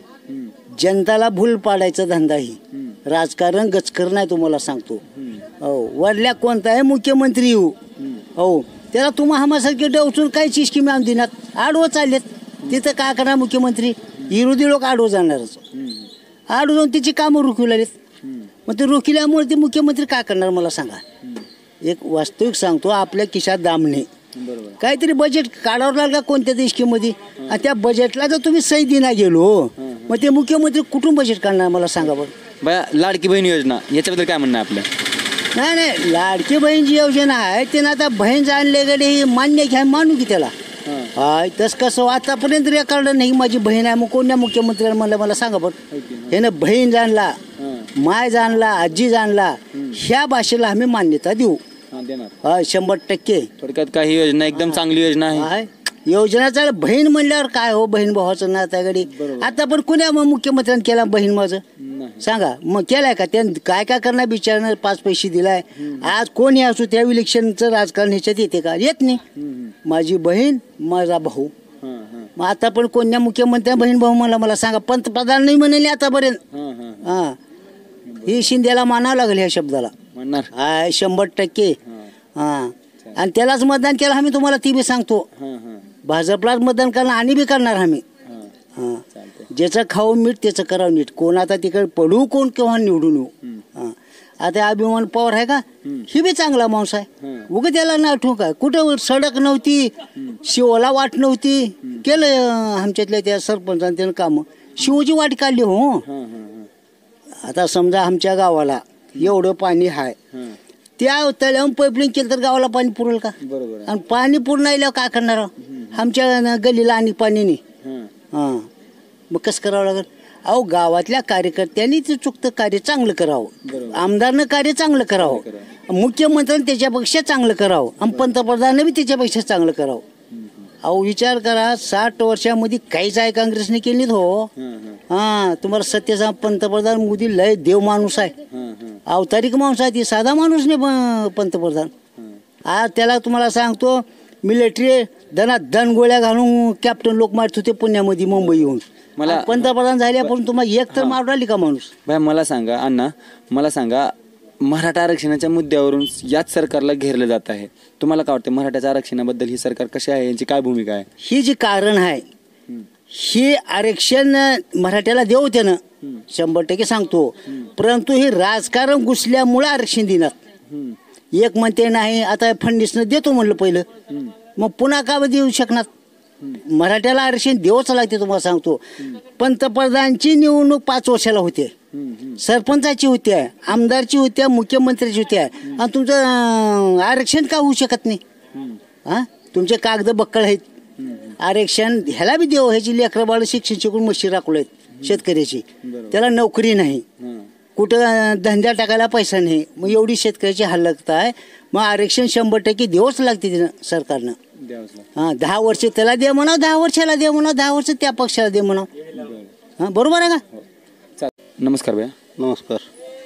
जनताला भूल पाडायचा धंदा ही. राजकारण गचकर नाही तुम्हाला सांगतो. वरल्या कोणताही मुख्यमंत्री येऊ त्याला तुम्हा आम्हासारखे डवचून काही स्कीम आणून देणार. आडवं चाललेत तिथं काय करणार मुख्यमंत्री? विरोधी लोक आडवं जाणारच. आडवं जाऊन तिची कामं रोखू लागलेत. मग ते रोखल्यामुळे ते मुख्यमंत्री काय करणार मला सांगा. एक वास्तविक सांगतो आपल्या खिशात दामणे काहीतरी बजेट काढावं लागलं कोणत्या तरी स्कीममध्ये आणि त्या बजेटला जर तुम्ही सही दिना गेलो मग ते मुख्यमंत्री कुठून बजेट काढणार मला सांगा बरं. बया लाडकी बहीण योजना याच्याबद्दल काय म्हणणं आहे आपलं? नाही लाडकी बहीण जी योजना आहे त्यानं आता बहीण जाणले गडे मान्य घ्या मानू की त्याला. तस कसं आतापर्यंत रेकॉर्ड नाही माझी बहीण आहे. मग कोणत्या मुख्यमंत्र्याला म्हणलं मला सांगा बरं. ह्यानं बहीण जाणला माय जाणला आजी जाणला ह्या भाषेला आम्ही मान्यता देऊ 100%. थोडक्यात काही योजना एकदम चांगली योजना आहे. योजनाचा बहीण म्हणल्यावर काय हो बहीण भावाचं नात्याकडे. आता पण कुण्या मुख्यमंत्र्यांनी केला बहीण माझं सांगा. मग केलाय का त्यानं? काय काय करणार बिचारानं 5 पैसे दिलाय. आज कोणी असू त्या इलेक्शनचं राजकारण ह्याच्यात येते का? येत नाही. माझी बहीण माझा भाऊ. मग आता पण कोणत्या मुख्यमंत्र्या बहीण भाऊ मला सांगा. पंतप्रधान नाही म्हणले आतापर्यंत. ही शिंदेला मानावं लागेल ह्या शब्दाला. 100%. आणि त्यालाच मतदान केलं आम्ही तुम्हाला ती बी सांगतो. भाजपलाच मतदान करणार आणि बी करणार आम्ही. हां, ज्याचं खाऊ मीठ त्याचं करावं नीट. कोण आता तिकडे पडू कोण केव्हा निवडून येऊ. हां, आता अभिमान पवार आहे का, ही बी चांगला माणूस आहे. उगा त्याला ना आठवू काय, कुठं सडक नव्हती, शिवला वाट नव्हती, केलं आमच्यातल्या त्या सरपंचाने त्यानं कामं, शिवची वाट काढली. हो, आता समजा आमच्या गावाला एवढं पाणी आहे, त्या तळ्याहून पाईपलाईन केलं तर गावाला पाणी पुरेल का? आणि पाणी पूर्ण आल्यावर काय करणार आमच्या गल्लीला आणि पाणी नाही. हां, मग कसं करावं लागेल? अहो, गावातल्या कार्यकर्त्यांनी ते चुकतं कार्य चांगलं करावं, आमदारनं कार्य चांगलं करावं, मुख्यमंत्र्यांनी त्याच्यापेक्षा चांगलं करावं, आणि पंतप्रधानांनी बी त्याच्यापेक्षा चांगलं करावं. अहो, विचार करा, 60 वर्षामध्ये काहीच आहे काँग्रेसने केली हो. हां, तुम्हाला सत्य सांग, पंतप्रधान मोदी लय देव माणूस आहे, अवतारिक माणूस आहे, ती साधा माणूस नाही पंतप्रधान. आज त्याला तुम्हाला सांगतो, मिलिटरी धन गोळ्या घालून कॅप्टन लोक मारत होते पुण्यामध्ये मुंबई येऊन. मला पंतप्रधान झाल्यापासून तुम्हाला एक तर मारून राहिली का माणूस? भाई मला सांगा अण्णा, मला सांगा, मराठा आरक्षणाच्या मुद्द्यावरून याच सरकारला घेरलं जात आहे. तुम्हाला काय वाटतं मराठ्याच्या आरक्षणाबद्दल ही सरकार कशी आहे, यांची काय भूमिका आहे? ही जी कारण आहे, हे आरक्षण मराठ्याला देऊ त्यानं 100% सांगतो, परंतु हे राजकारण घुसल्यामुळे आरक्षण देणार. एक म्हणते नाही, आता फडणवीसनं देतो म्हणलं पहिलं, मग पुन्हा का देऊ शकणार? मराठ्याला आरक्षण देवच लागते. तुम्हाला सांगतो, पंतप्रधानची निवडणूक 5 वर्षाला होते, सरपंचाची होते, आमदारची होत्या, मुख्यमंत्र्याची होत्या, आणि तुमचं आरक्षण का होऊ शकत नाही? हां, तुमचे कागद बक्कळ आहेत. आरक्षण ह्याला बी देव, ह्याची लेकरं बाळ शिक्षण शिकून मशी राखलो आहेत शेतकऱ्याची, त्याला नोकरी नाही, कुठं धंद्या टाकायला पैसा नाही, मग एवढी शेतकऱ्याची हालत आहे. मग आरक्षण 100% देवच लागते तिनं सरकारनं. हां, 10 वर्ष त्याला दे म्हणावं, 10 वर्षाला दे म्हणावं, 10 वर्ष त्या पक्षाला दे म्हणावं. हां, बरोबर आहे का? नमस्कार भैया. नमस्कार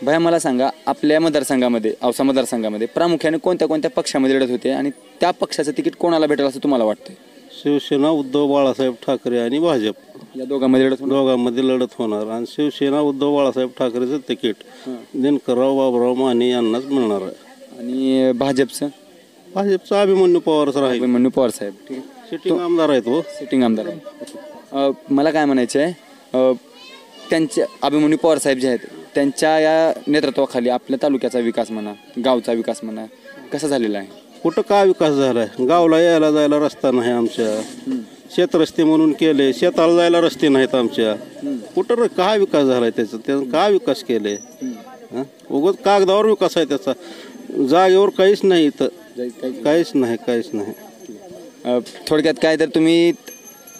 भैया, मला सांगा, आपल्या मतदारसंघामध्ये, औसा मतदारसंघामध्ये प्रामुख्याने कोणत्या कोणत्या पक्षामध्ये लढत होते आणि त्या पक्षाचं तिकीट कोणाला भेटेल असं तुम्हाला वाटतं? शिवसेना उद्धव बाळासाहेब ठाकरे आणि भाजप, या दोघांमध्ये लढत होणार. आणि शिवसेना उद्धव बाळासाहेब ठाकरेचं तिकीट दिनकरराव बाबुराव माने यांनाच मिळणार आहे. आणि भाजपचं अभिमन्यू पवारच राहील. अभिमन्यू पवार साहेब, ठीक आहे, सिटिंग आमदार आहेत. हो, सिटिंग आमदार आहे. मला काय म्हणायचं आहे, त्यांच्या अभिमन्यू पवार साहेब जे आहेत, त्यांच्या या नेतृत्वाखाली आपल्या तालुक्याचा विकास म्हणा, गावचा विकास म्हणा, कसा झालेला आहे? कुठं काय विकास झालाय? गावला यायला जायला रस्ता नाही आमच्या, शेतरस्ते म्हणून केले, शेताला जायला रस्ते नाहीत आमच्या. कुठं काय विकास झालाय त्याचा काय विकास केले? उगाच कागदावर विकास आहे त्याचा, जागेवर काहीच नाही इथं, काहीच नाही. थोडक्यात काय तर तुम्ही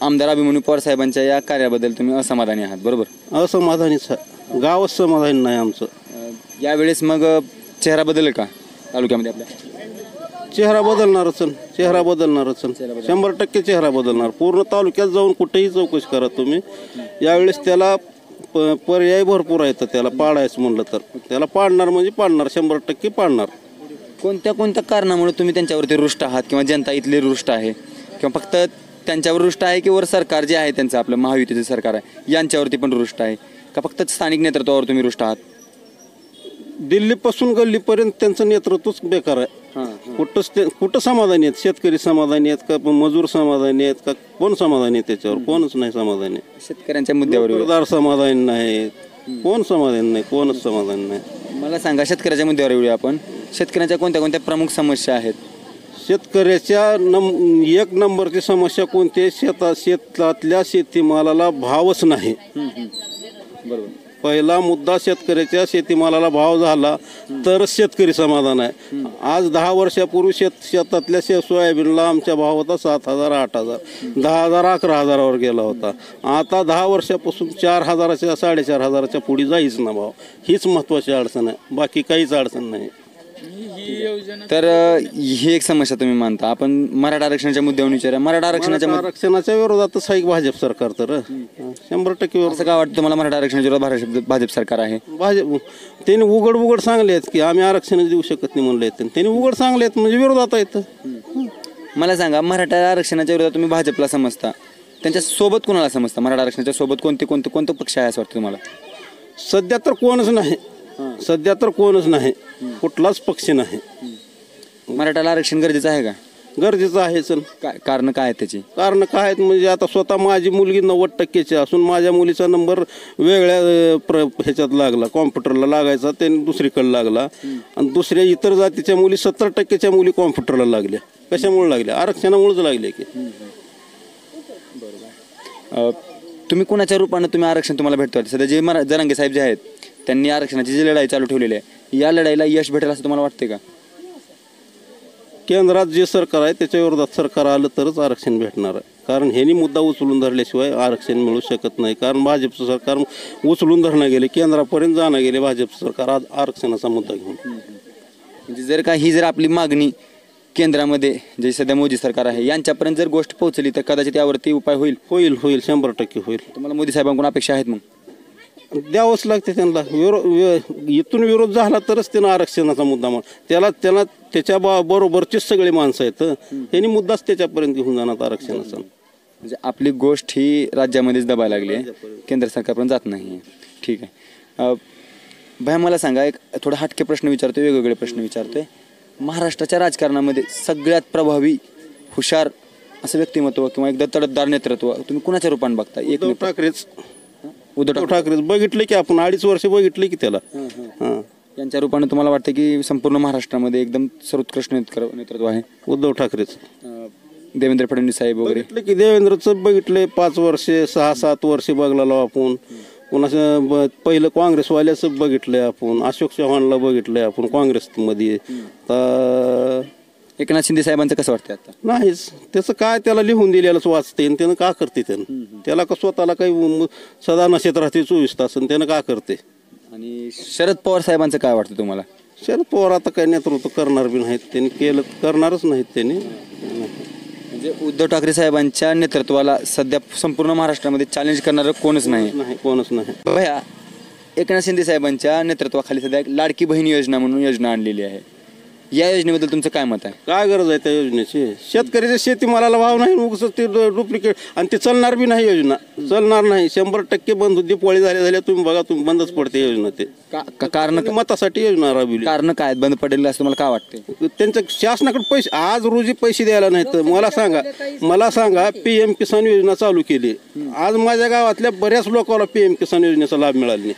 आमदार अभिमन्यू पवार साहेबांच्या या कार्याबद्दल तुम्ही असमाधानी आहात, बरोबर? असमाधानीच आहे, गावच समाधानी नाही आमचं. यावेळेस मग चेहरा बदलेल का तालुक्यामध्ये आपल्या? चेहरा बदलणारच 100% चेहरा बदलणार. पूर्ण तालुक्यात जाऊन कुठेही चौकशी करा तुम्ही, यावेळेस त्याला पर्याय भरपूर आहेत. त्याला पाडायचं म्हणलं तर त्याला पाडणार म्हणजे पाडणार, 100% पाडणार. कोणत्या कोणत्या कारणामुळे तुम्ही त्यांच्यावरती रुष्ट आहात, किंवा जनता इथली रुष्ट आहे, किंवा फक्त त्यांच्यावर रुष्ट आहे, की वर सरकार जे आहे त्यांचं आपलं महायुतीचं सरकार आहे यांच्यावरती पण रुष्ट आहे, का फक्त स्थानिक नेतृत्वावर तुम्ही रुष्ट आहात? दिल्लीपासून गल्लीपर्यंत त्यांचं नेतृत्वच बेकार आहे. कुठं समाधानी आहेत? शेतकरी समाधानी आहेत का? मजूर समाधानी आहेत का? कोण समाधानी आहे त्याच्यावर? कोणच नाही समाधानी. शेतकऱ्यांच्या मुद्द्यावर समाधानी नाहीत, कोण समाधानी नाही, कोणच समाधानी नाही. मला सांगा, शेतकऱ्याच्या मुद्द्यावर येऊया आपण. शेतकऱ्यांच्या कोणत्या कोणत्या प्रमुख समस्या आहेत? शेतकऱ्याच्या 1 नंबरची समस्या कोणती? शेतातल्या शेतीमालाला भावच नाही. बरोबर. पहिला मुद्दा शेतकऱ्याच्या शेतीमालाला भाव झाला तरच शेतकरी समाधान आहे. आज 10 वर्षापूर्वी शेतातल्या सोयाबीनला आमच्या भाव होता 7,000, 8,000, 10,000, 11,000वर गेला होता. आता 10 वर्षापासून 4,000च्या 4,500च्या पुढे जाईच ना भाव. हीच महत्वाची अडचण आहे, बाकी काहीच अडचण नाही. तर ही एक समस्या तुम्ही मानता. आपण मराठा आरक्षणाच्या मुद्द्यावर विचारा. मराठा आरक्षणाच्या विरोधातच आहे भाजप सरकार, तर 100% असं काय वाटतं तुम्हाला? मराठा आरक्षणाच्या विरोधात भाजप सरकार आहे. त्यांनी उघड सांगले आहेत की आम्ही आरक्षण देऊ शकत नाही म्हणले. त्यांनी उघड सांगले आहेत म्हणजे विरोधात आहेत. मला सांगा, मराठा आरक्षणाच्या विरोधात तुम्ही भाजपला समजता, त्यांच्या सोबत कोणाला समजता? मराठा आरक्षणाच्या सोबत कोणतं पक्ष आहे असं वाटतं तुम्हाला? सध्या तर कोणच नाही, कुठलाच पक्ष नाही. मराठाला आरक्षण गरजेचं आहे का? गरजेचं आहेच. काय कारण काय आहे त्याची? कारण काय आहेत म्हणजे आता स्वतः माझी मुलगी 90%ची असून माझ्या मुलीचा नंबर वेगळ्या ह्याच्यात लागला, कॉम्प्युटरला लागायचा, त्याने दुसरीकडे लागला. आणि दुसऱ्या इतर जातीच्या मुली 70%च्या मुली कॉम्प्युटरला लागल्या. कशामुळे लागल्या? आरक्षणामुळेच लागल्या की. तुम्ही कोणाच्या रूपानं तुम्ही आरक्षण तुम्हाला भेटतो? सध्या जे जरांगे साहेब जे आहेत त्यांनी आरक्षणाची जी लढाई चालू ठेवलेली आहे, या लढाईला यश भेटेल असं तुम्हाला वाटते का? केंद्रात जे सरकार आहे त्याच्या विरोधात सरकार आलं तरच आरक्षण भेटणार आहे. कारण ह्यांनी मुद्दा उचलून धरल्याशिवाय आरक्षण मिळू शकत नाही. कारण भाजपचं सरकार उचलून धरणं गेले, केंद्रापर्यंत जाणं गेले भाजपचं सरकार आज आरक्षणाचा मुद्दा घेऊन. म्हणजे जर आपली मागणी केंद्रामध्ये जे सध्या मोदी सरकार आहे यांच्यापर्यंत जर गोष्ट पोहोचली तर कदाचित यावरती उपाय होईल. 100% होईल. तुम्हाला मोदी साहेबांकडून अपेक्षा आहेत? मग द्यावंच लागते त्यांना. इथून विरोध झाला तरच त्यानं आरक्षणाचा मुद्दा त्याला त्याच्या बरोबरचीच सगळे माणसं आहेत. यांनी मुद्दाच त्याच्यापर्यंत घेऊन जाणार आरक्षणाचा. म्हणजे आपली गोष्ट ही राज्यामध्येच दबायला लागली आहे, केंद्र सरकारपर्यंत जात नाही. ठीक आहे भाई, मला सांगा, एक थोडा हटके प्रश्न विचारतोय, वेगवेगळे प्रश्न विचारतोय. महाराष्ट्राच्या राजकारणामध्ये सगळ्यात प्रभावी, हुशार असं व्यक्तिमत्व किंवा एकदा तडफदार नेतृत्व तुम्ही कुणाच्या रूपाने बघता? उद्धव ठाकरेच. उद्धव ठाकरेच बघितले की आपण 2.5 वर्ष बघितले की त्याला. यांच्या रूपाने तुम्हाला वाटतं की संपूर्ण महाराष्ट्रामध्ये एकदम सर्वोत्कृष्ट नेतृत्व आहे? उद्धव ठाकरेच. देवेंद्र फडणवीस साहेब वगैरे बघितले की देवेंद्रचं बघितले 5 वर्ष 6-7 वर्ष बघला आपण. पुन्हा पहिलं काँग्रेसवाल्याचं बघितलंय आपण, अशोक चव्हाणला बघितलंय आपण काँग्रेसमध्ये. एकनाथ शिंदे साहेबांचं कसं वाटतं आता? नाहीच, त्याचं काय, त्याला लिहून दिलेलंच वाचते आणि त्यानं का करते? त्याला का स्वतःला काही सदा नशेत राहते 24 तास, आणि त्यानं का करते? आणि शरद पवार साहेबांचं काय वाटतं तुम्हाला? शरद पवार आता काही नेतृत्व करणार बी नाहीत, त्यांनी केलं करणारच नाहीत त्यांनी. म्हणजे उद्धव ठाकरे साहेबांच्या नेतृत्वाला सध्या संपूर्ण महाराष्ट्रामध्ये चॅलेंज करणारं कोणच नाही. कोणच नाही. भैया, एकनाथ शिंदे साहेबांच्या नेतृत्वाखाली सध्या एक लाडकी बहीण योजना म्हणून योजना आणलेली आहे. या योजनेबद्दल तुमचं काय मत आहे? काय गरज आहे त्या योजनेची? शेतकऱ्याच्या शेतीमालाला भाव नाही, उगाच ते डुप्लिकेट, आणि ते चालणार बी नाही. योजना चालणार नाही, 100% बंद. दिवाळी झाल्या तुम्ही बघा, तुम्ही बंदच पडते योजना. ते कारण मतासाठी योजना राबविली. कारण काय बंद पडेल असं तुम्हाला काय वाटतं? त्यांच्या शासनाकडे पैसे आज रोजी पैसे द्यायला नाहीत. मला सांगा PM किसान योजना चालू केली. आज माझ्या गावातल्या बऱ्याच लोकांना PM किसान योजनेचा लाभ मिळाला नाही.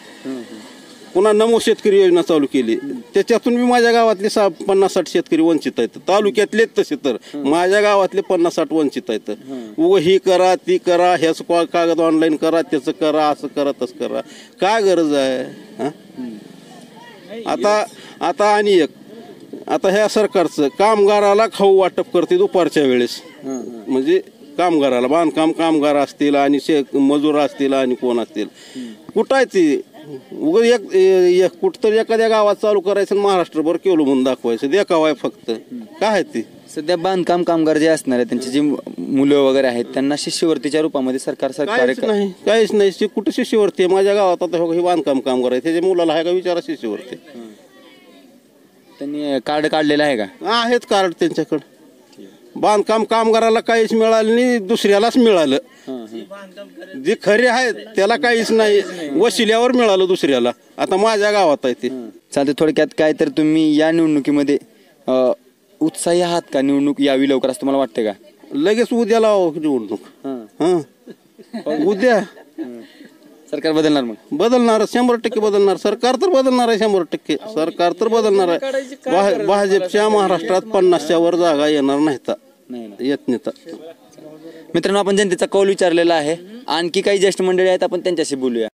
पुन्हा नमो शेतकरी योजना चालू केली, त्याच्यातून मी माझ्या गावातले 50-60 शेतकरी वंचित आहेत. तालुक्यातलेच तसे तर माझ्या गावातले 50-60 वंचित आहेत. ही करा, ती करा, ह्याच कागद ऑनलाईन करा, त्याचं करा, असं करा, तसं करा. काय गरज आहे? आता आणि एक, आता ह्या सरकारचं कामगाराला खाऊ वाटप करते दुपारच्या वेळेस. म्हणजे कामगाराला, बांधकाम कामगार असतील आणि मजूर असतील आणि कोण असतील, कुठं आहे ती? उगाच एक कुठतरी एखाद्या गावात चालू करायचं, महाराष्ट्रभर केलं म्हणून दाखवायचं, देखावाय फक्त. काय आहे ती? सध्या बांधकाम कामगार जे असणार आहे त्यांची जी मुलं वगैरे आहेत त्यांना शिष्यवृत्तीच्या रूपामध्ये सरकार काहीच नाही. कुठं शिष्यवृत्ती आहे? माझ्या गावात आता हे बांधकाम कामगार आहे, त्याच्या मुलाला आहे का विचारा शिष्यवृत्ती? त्यांनी कार्ड काढलेलं आहे का? आहेत कार्ड त्यांच्याकडं. बांधकाम कामगाराला काहीच मिळालं नाही, दुसऱ्यालाच मिळालं. जे खरे आहेत त्याला काहीच नाही, वशिल्यावर मिळालं दुसऱ्याला. आता माझ्या गावात आहे ते. चालते. थोडक्यात काय तर तुम्ही या निवडणुकीमध्ये उत्साही आहात का? निवडणूक यावी लवकर असं तुम्हाला वाटतं का? लगेच उद्या लावा निवडणूक. उद्या सरकार बदलणार? मग बदलणार, 100% बदलणार. सरकार तर बदलणार आहे, 100% सरकार तर बदलणार आहे. भाजपच्या महाराष्ट्रात 50च्या वर जागा येणार नाहीत, येत नाहीत. मित्रांनो, आपण जनतेचा कौल विचारलेला आहे. आणखी काही ज्येष्ठ मंडळी आहेत, आपण त्यांच्याशी बोलूया.